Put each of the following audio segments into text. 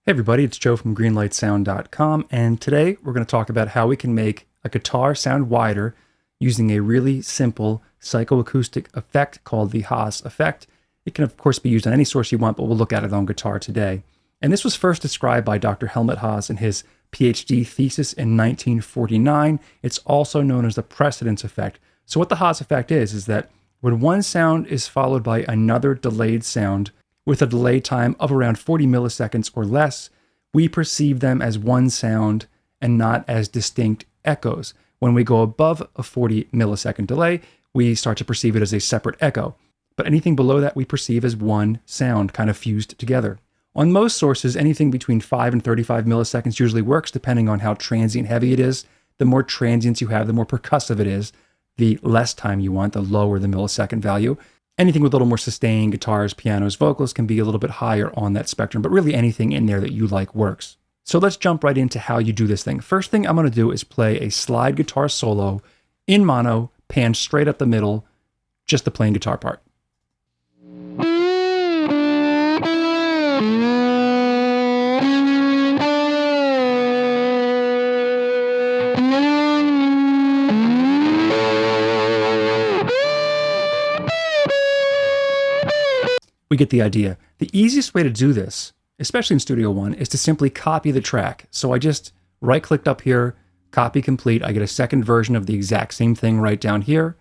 Hey everybody, it's Joe from greenlightsound.com, and today we're going to talk about how we can make a guitar sound wider using a really simple psychoacoustic effect called the Haas effect. It can of course be used on any source you want, but we'll look at it on guitar today. And this was first described by Dr. Helmut Haas in his PhD thesis in 1949. It's also known as the precedence effect. So what the Haas effect is that when one sound is followed by another delayed sound, with a delay time of around 40 milliseconds or less, we perceive them as one sound and not as distinct echoes. When we go above a 40 millisecond delay, we start to perceive it as a separate echo. But anything below that we perceive as one sound kind of fused together. On most sources, anything between 5 and 35 milliseconds usually works, depending on how transient heavy it is. The more transients you have, the more percussive it is. The less time you want, the lower the millisecond value. Anything with a little more sustained, guitars, pianos, vocals, can be a little bit higher on that spectrum, but really anything in there that you like works. So let's jump right into how you do this thing. First thing I'm going to do is play a slide guitar solo in mono, panned straight up the middle, just the plain guitar part. We get the idea. The easiest way to do this, especially in Studio One, is to simply copy the track. So I just right-clicked up here, copy complete. I get a second version of the exact same thing right down here.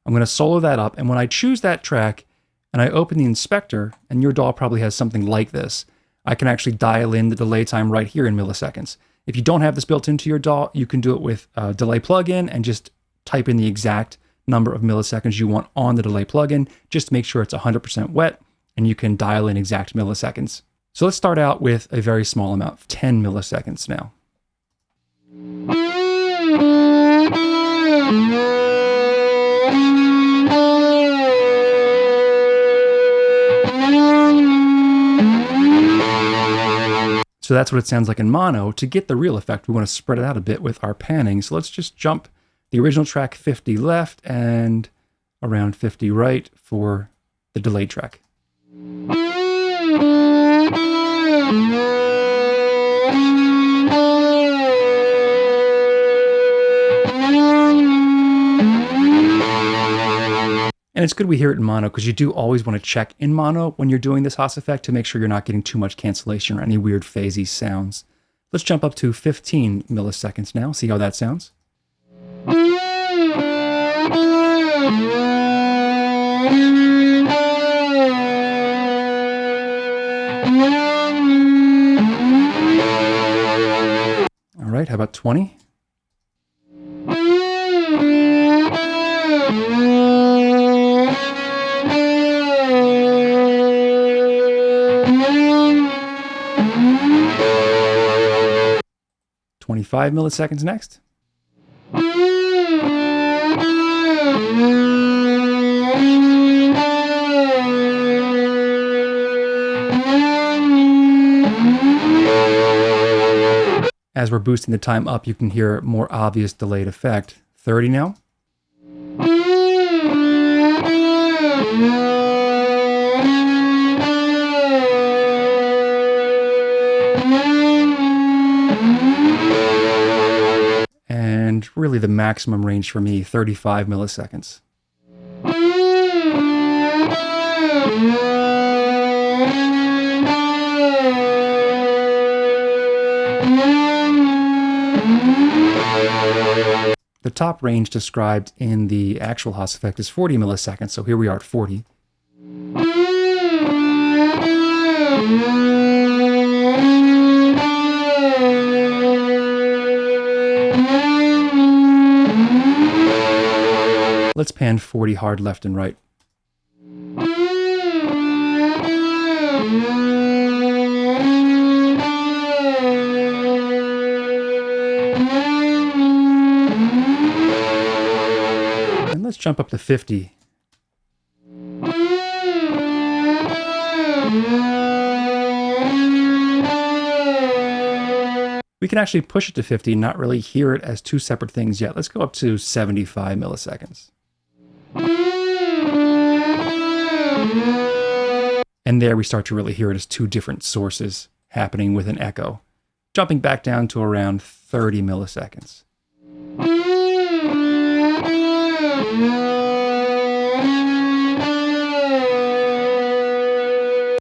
I'm going to solo that up, and when I choose that track and I open the inspector, and your DAW probably has something like this, I can actually dial in the delay time right here in milliseconds. If you don't have this built into your DAW, you can do it with a delay plugin and just type in the exact number of milliseconds you want on the delay plugin. Just make sure it's 100% wet, and you can dial in exact milliseconds. So let's start out with a very small amount, 10 milliseconds now. So that's what it sounds like in mono. To get the real effect, we want to spread it out a bit with our panning. So let's just jump the original track 50 left and around 50 right for the delayed track. And it's good we hear it in mono because you do always want to check in mono when you're doing this Haas effect to make sure you're not getting too much cancellation or any weird phasey sounds. Let's jump up to 15 milliseconds now, see how that sounds. All right, how about 20? "25 milliseconds next. As we're boosting the time up, you can hear a more obvious delayed effect. 30 now. And really the maximum range for me, 35 milliseconds. The top range described in the actual Haas effect is 40 milliseconds, so here we are at 40. Let's pan 40 hard left and right. And let's jump up to 50. We can actually push it to 50 and not really hear it as two separate things yet. Let's go up to 75 milliseconds. And there we start to really hear it as two different sources. happening with an echo, jumping back down to around 30 milliseconds.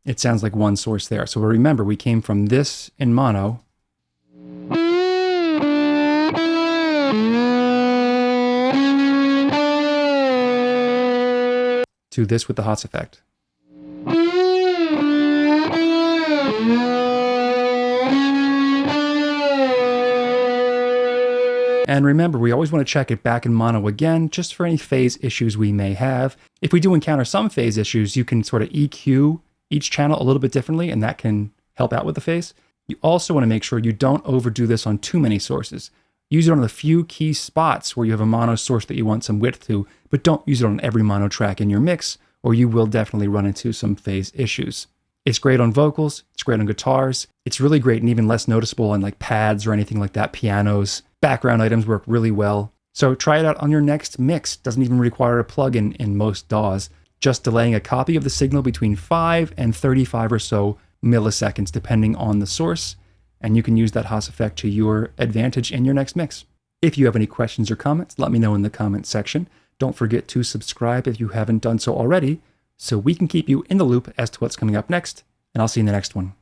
It sounds like one source there. So remember, we came from this in mono to this with the Haas effect. And remember, we always want to check it back in mono again, just for any phase issues we may have. If we do encounter some phase issues, you can sort of EQ each channel a little bit differently, and that can help out with the phase. You also want to make sure you don't overdo this on too many sources. Use it on the few key spots where you have a mono source that you want some width to, but don't use it on every mono track in your mix, or you will definitely run into some phase issues. It's great on vocals, it's great on guitars, it's really great and even less noticeable on like pads or anything like that, pianos. Background items work really well. So try it out on your next mix. Doesn't even require a plugin in most DAWs. Just delaying a copy of the signal between 5 and 35 or so milliseconds, depending on the source. And you can use that Haas effect to your advantage in your next mix. If you have any questions or comments, let me know in the comments section. Don't forget to subscribe if you haven't done so already, so we can keep you in the loop as to what's coming up next. And I'll see you in the next one.